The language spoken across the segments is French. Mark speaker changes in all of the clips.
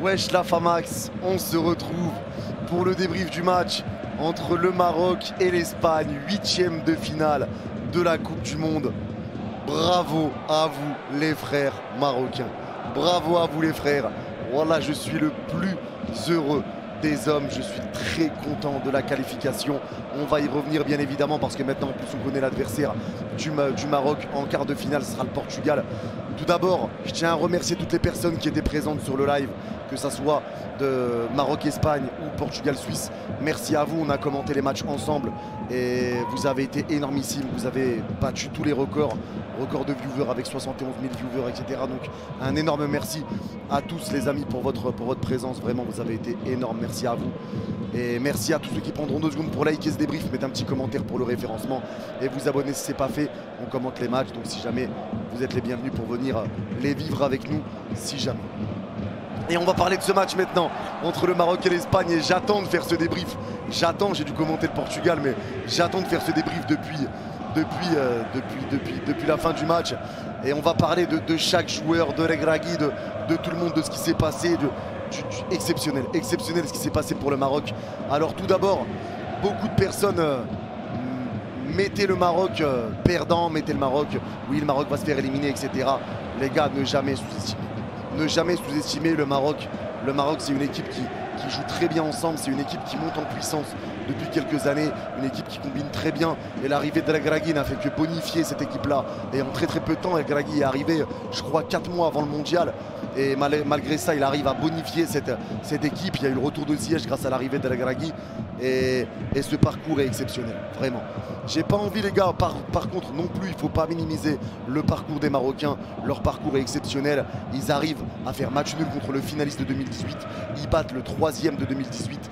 Speaker 1: Wesh la Famax, on se retrouve pour le débrief du match entre le Maroc et l'Espagne, 8e de finale de la Coupe du Monde. Bravo à vous les frères marocains, bravo à vous les frères. Voilà, je suis le plus heureux des hommes, je suis très content de la qualification. On va y revenir bien évidemment parce que maintenant en plus on connaît l'adversaire du Maroc en quart de finale, ce sera le Portugal. Tout d'abord, je tiens à remercier toutes les personnes qui étaient présentes sur le live, que ça soit de Maroc-Espagne ou Portugal-Suisse. Merci à vous, on a commenté les matchs ensemble et vous avez été énormissimes, vous avez battu tous les records de viewers avec 71 000 viewers, etc. Donc un énorme merci à tous les amis pour votre présence, vraiment vous avez été énorme, merci à vous. Et merci à tous ceux qui prendront 2 secondes pour liker ce débrief, mettre un petit commentaire pour le référencement et vous abonner si ce n'est pas fait. On commente les matchs, donc si jamais vous êtes les bienvenus pour venir les vivre avec nous, si jamais. Et on va parler de ce match maintenant entre le Maroc et l'Espagne et j'attends de faire ce débrief. J'attends, j'ai dû commenter le Portugal, mais j'attends de faire ce débrief depuis la fin du match. Et on va parler de chaque joueur, de Regragui, de tout le monde, de ce qui s'est passé, exceptionnel ce qui s'est passé pour le Maroc. Alors tout d'abord, beaucoup de personnes mettaient le Maroc perdant, mettaient le Maroc, oui le Maroc va se faire éliminer, etc. Les gars, ne jamais sous-estimer. Ne jamais sous-estimer le Maroc. Le Maroc, c'est une équipe qui joue très bien ensemble. C'est une équipe qui monte en puissance depuis quelques années. Une équipe qui combine très bien. Et l'arrivée de Regragui n'a fait que bonifier cette équipe-là. Et en très peu de temps, Regragui est arrivé, je crois, 4 mois avant le mondial. Et malgré ça, il arrive à bonifier cette équipe. Il y a eu le retour de Ziyech grâce à l'arrivée de Regragui. Et ce parcours est exceptionnel, vraiment. J'ai pas envie les gars, par contre non plus, il faut pas minimiser le parcours des Marocains. Leur parcours est exceptionnel. Ils arrivent à faire match nul contre le finaliste de 2018. Ils battent le 3e de 2018.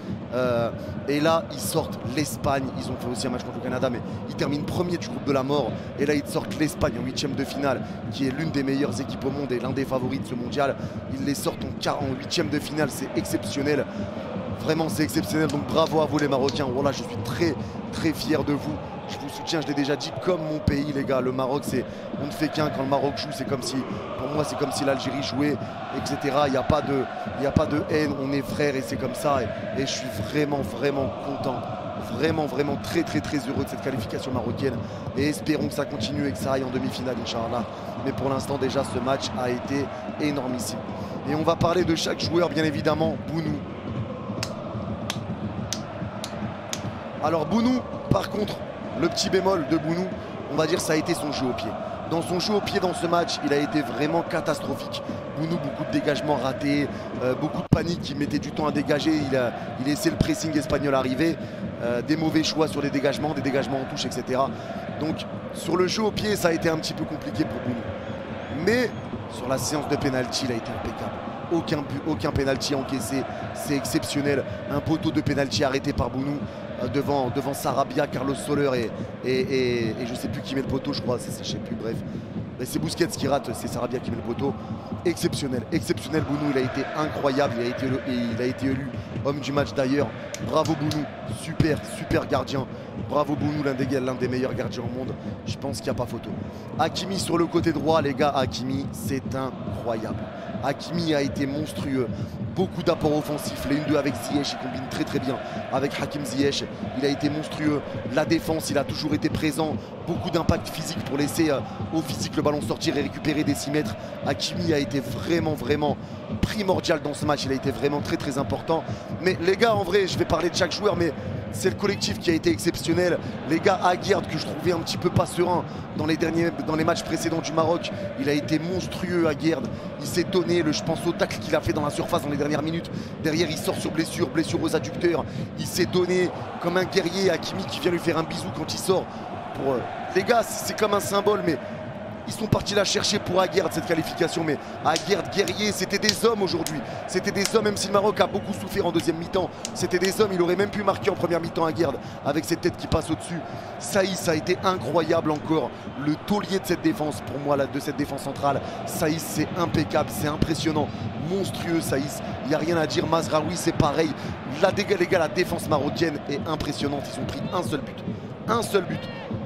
Speaker 1: Et là, ils sortent l'Espagne. Ils ont fait aussi un match contre le Canada, mais ils terminent premier du groupe de la mort. Et là, ils sortent l'Espagne en 8e de finale, qui est l'une des meilleures équipes au monde et l'un des favoris de ce mondial. Ils les sortent en 8e de finale, c'est exceptionnel. Vraiment, c'est exceptionnel. Donc bravo à vous les Marocains. Voilà, je suis très fier de vous. Je vous soutiens, je l'ai déjà dit, comme mon pays les gars. Le Maroc, on ne fait qu'un. Quand le Maroc joue, c'est comme si, pour moi, c'est comme si l'Algérie jouait, etc. Il n'y a pas de haine, on est frères et c'est comme ça. Et je suis vraiment content. Vraiment très heureux de cette qualification marocaine. Et espérons que ça continue et que ça aille en demi-finale, Inch'Allah. Mais pour l'instant, déjà, ce match a été énormissime. Et on va parler de chaque joueur, bien évidemment. Bounou. Alors Bounou, par contre, le petit bémol de Bounou, on va dire ça a été son jeu au pied. Dans son jeu au pied dans ce match, il a été vraiment catastrophique. Bounou, beaucoup de dégagements ratés, beaucoup de panique, il mettait du temps à dégager, il laissait le pressing espagnol arriver, des mauvais choix sur les dégagements en touche, etc. Donc sur le jeu au pied, ça a été un petit peu compliqué pour Bounou. Mais sur la séance de pénalty, il a été impeccable. Aucun pénalty encaissé, c'est exceptionnel. Un poteau de pénalty arrêté par Bounou devant Sarabia, Carlos Soler et je sais plus qui met le poteau, je crois, je sais plus, bref. Mais c'est Busquets qui rate, c'est Sarabia qui met le poteau. Exceptionnel Bounou, il a été incroyable, il a été élu homme du match d'ailleurs. Bravo Bounou, super gardien. Bravo Bounou, l'un des meilleurs gardiens au monde. Je pense qu'il n'y a pas photo. Hakimi sur le côté droit, les gars, Hakimi, c'est incroyable. Hakimi a été monstrueux, beaucoup d'apports offensifs, les 1-2 avec Ziyech, il combine très bien avec Hakim Ziyech, il a été monstrueux, la défense, il a toujours été présent, beaucoup d'impact physique pour laisser au physique le ballon sortir et récupérer des 6 mètres. Hakimi a été vraiment primordial dans ce match, il a été vraiment très important. Mais les gars, en vrai, je vais parler de chaque joueur, mais c'est le collectif qui a été exceptionnel. Les gars, Aguerd, que je trouvais un petit peu pas serein dans les matchs précédents du Maroc, il a été monstrueux, Aguerd. Il s'est donné, je pense au tacle qu'il a fait dans la surface dans les dernières minutes. Derrière, il sort sur blessure aux adducteurs. Il s'est donné comme un guerrier. Hakimi qui vient lui faire un bisou quand il sort. Les gars, c'est comme un symbole, mais ils sont partis la chercher pour Aguerd cette qualification, mais Aguerd, guerrier, c'était des hommes aujourd'hui. C'était des hommes, même si le Maroc a beaucoup souffert en deuxième mi-temps. C'était des hommes, il aurait même pu marquer en première mi-temps Aguerd avec cette tête qui passe au-dessus. Saïs a été incroyable encore. Le taulier de cette défense, pour moi, de cette défense centrale. Saïs, c'est impeccable, c'est impressionnant. Monstrueux Saïs, il n'y a rien à dire. Mazraoui, c'est pareil. Les gars, la défense marocaine est impressionnante. Ils ont pris un seul but.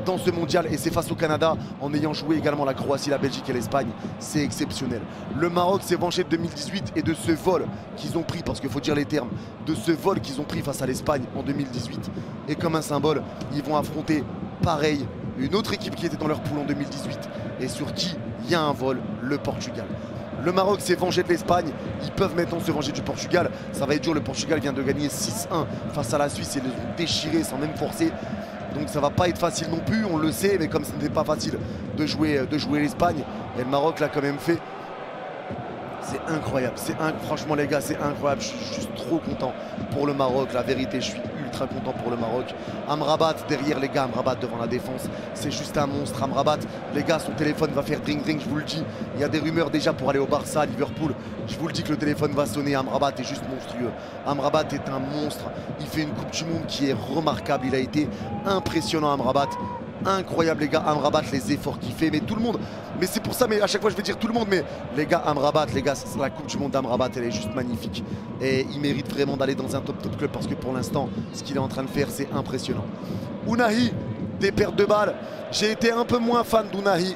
Speaker 1: dans ce mondial, et c'est face au Canada en ayant joué également la Croatie, la Belgique et l'Espagne. C'est exceptionnel. Le Maroc s'est vengé de 2018 et de ce vol qu'ils ont pris, parce qu'il faut dire les termes, de ce vol qu'ils ont pris face à l'Espagne en 2018. Et comme un symbole, ils vont affronter pareil une autre équipe qui était dans leur poule en 2018 et sur qui il y a un vol, le Portugal. Le Maroc s'est vengé de l'Espagne, ils peuvent maintenant se venger du Portugal. Ça va être dur, le Portugal vient de gagner 6-1 face à la Suisse et les ont déchirés sans même forcer. Donc ça va pas être facile non plus, on le sait, mais comme ce n'était pas facile de jouer l'Espagne, et le Maroc l'a quand même fait. C'est incroyable, franchement les gars, c'est incroyable, je suis juste trop content pour le Maroc, la vérité, je suis ultra content pour le Maroc. Amrabat derrière les gars, Amrabat devant la défense, c'est juste un monstre. Amrabat, les gars, son téléphone va faire ring ring, je vous le dis. Il y a des rumeurs déjà pour aller au Barça, à Liverpool. Je vous le dis que le téléphone va sonner. Amrabat est juste monstrueux. Amrabat est un monstre, il fait une Coupe du Monde qui est remarquable, il a été impressionnant Amrabat. Incroyable les gars, Amrabat, les efforts qu'il fait, mais tout le monde, mais c'est pour ça, mais à chaque fois je vais dire tout le monde, mais les gars, Amrabat, les gars, la Coupe du Monde d'Amrabat, elle est juste magnifique et il mérite vraiment d'aller dans un top club parce que pour l'instant, ce qu'il est en train de faire, c'est impressionnant. Ounahi, des pertes de balles, j'ai été un peu moins fan d'Ounahi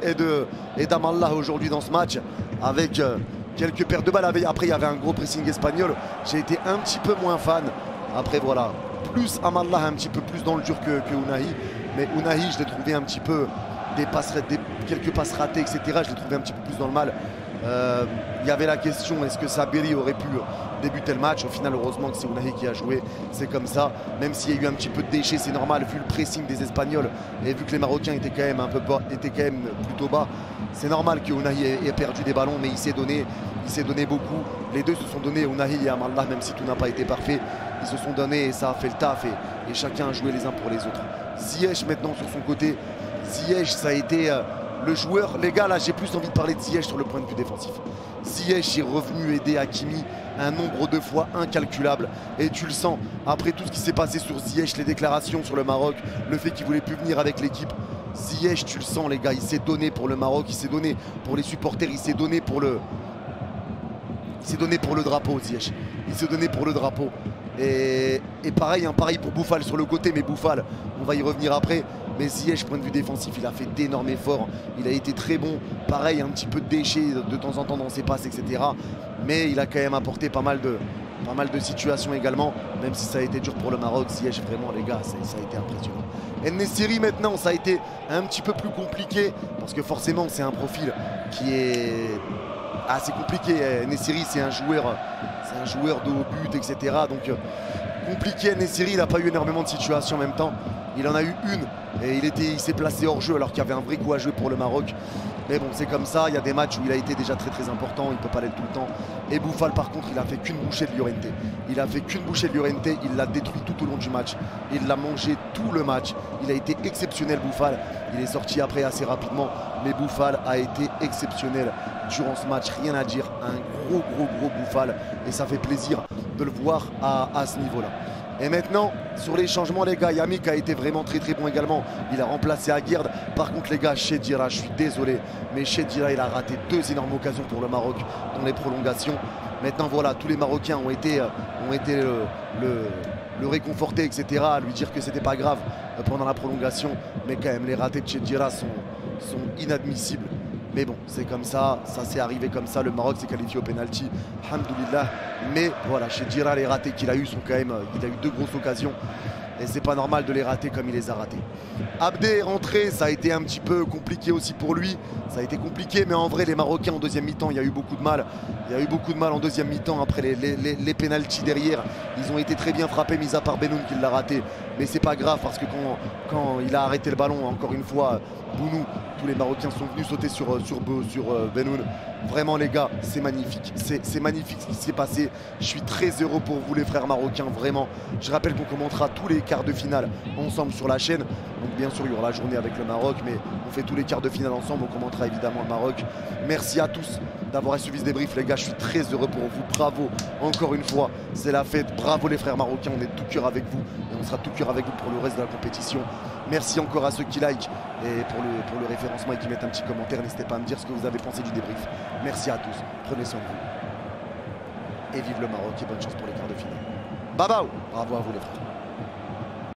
Speaker 1: et d'Amallah aujourd'hui dans ce match, avec quelques pertes de balles, après il y avait un gros pressing espagnol, j'ai été un petit peu moins fan, après voilà, plus Amallah un petit peu plus dans le dur que Ounahi. Mais Ounahi, je l'ai trouvé un petit peu quelques passes ratées, etc. Je l'ai trouvé un petit peu plus dans le mal. Il y avait la question, est-ce que Sabiri aurait pu débuter le match? Au final, heureusement que c'est Ounahi qui a joué. C'est comme ça. Même s'il y a eu un petit peu de déchets, c'est normal, vu le pressing des Espagnols et vu que les Marocains étaient quand même plutôt bas. C'est normal que Ounahi ait perdu des ballons, mais il s'est donné beaucoup. Les deux se sont donnés, Ounahi et Amallah, même si tout n'a pas été parfait. Ils se sont donnés et ça a fait le taf et chacun a joué les uns pour les autres. Ziyech maintenant sur son côté. Ziyech, ça a été le joueur. Les gars, là, j'ai plus envie de parler de Ziyech sur le point de vue défensif. Ziyech est revenu aider Hakimi un nombre de fois incalculable. Et tu le sens, après tout ce qui s'est passé sur Ziyech, les déclarations sur le Maroc, le fait qu'il voulait plus venir avec l'équipe. Ziyech, tu le sens, les gars, il s'est donné pour le Maroc, il s'est donné pour les supporters, il s'est donné pour le drapeau, Ziyech. Il s'est donné pour le drapeau. Et pareil, pareil pour Boufal sur le côté, mais Boufal, on va y revenir après. Mais Ziyech, point de vue défensif, il a fait d'énormes efforts. Il a été très bon. Pareil, un petit peu de déchets de temps en temps dans ses passes, etc. Mais il a quand même apporté pas mal de situations également. Même si ça a été dur pour le Maroc, Ziyech, vraiment, les gars, ça a été impressionnant. En-Nesyri, maintenant, ça a été un petit peu plus compliqué. Parce que forcément, c'est un profil qui est assez compliqué. En-Nesyri, c'est un joueur de haut but, etc. Donc compliqué. En-Nesyri, il n'a pas eu énormément de situations en même temps. Il en a eu une et il s'est placé hors jeu alors qu'il y avait un vrai coup à jouer pour le Maroc. Mais bon, c'est comme ça, il y a des matchs où il a été déjà très important, il ne peut pas l'être tout le temps. Et Boufal par contre, il a fait qu'une bouchée de Llorente. Il a fait qu'une bouchée de Llorente, il l'a détruit tout au long du match. Il l'a mangé tout le match. Il a été exceptionnel Boufal. Il est sorti après assez rapidement, mais Boufal a été exceptionnel durant ce match. Rien à dire, un gros Boufal. Et ça fait plaisir de le voir à ce niveau-là. Et maintenant, sur les changements, les gars, Yamik a été vraiment très bon également. Il a remplacé Aguerd. Par contre, les gars, Chedira, je suis désolé, mais Chedira, il a raté 2 énormes occasions pour le Maroc dans les prolongations. Maintenant, voilà, tous les Marocains ont été le réconforter, etc. À lui dire que c'était pas grave pendant la prolongation. Mais quand même, les ratés de Chedira sont inadmissibles. Mais bon, c'est comme ça s'est arrivé comme ça. Le Maroc s'est qualifié au penalty, alhamdoulilah. Mais voilà, Chedira, les ratés qu'il a eu sont quand même. Il a eu 2 grosses occasions. Et c'est pas normal de les rater comme il les a ratés. Abdé est rentré, ça a été un petit peu compliqué aussi pour lui. Ça a été compliqué, mais en vrai, les Marocains en deuxième mi-temps, il y a eu beaucoup de mal. Il y a eu beaucoup de mal en deuxième mi-temps après les pénaltys derrière. Ils ont été très bien frappés, mis à part Benoun qui l'a raté. Mais c'est pas grave parce que quand il a arrêté le ballon, encore une fois, Bounou, tous les Marocains sont venus sauter sur Benoun. Vraiment les gars, c'est magnifique. C'est magnifique ce qui s'est passé. Je suis très heureux pour vous les frères marocains, vraiment. Je rappelle qu'on commentera tous les quarts de finale ensemble sur la chaîne. Donc bien sûr, il y aura la journée avec le Maroc, mais on fait tous les quarts de finale ensemble. On commentera évidemment le Maroc. Merci à tous d'avoir suivi ce débrief les gars. Je suis très heureux pour vous. Bravo encore une fois. C'est la fête. Bravo les frères marocains. On est tout cœur avec vous. Et on sera tout cœur avec vous pour le reste de la compétition. Merci encore à ceux qui like et pour le référencement et qui mettent un petit commentaire. N'hésitez pas à me dire ce que vous avez pensé du débrief. Merci à tous. Prenez soin de vous. Et vive le Maroc et bonne chance pour les quarts de finale. Bye bye. Bravo à vous les frères.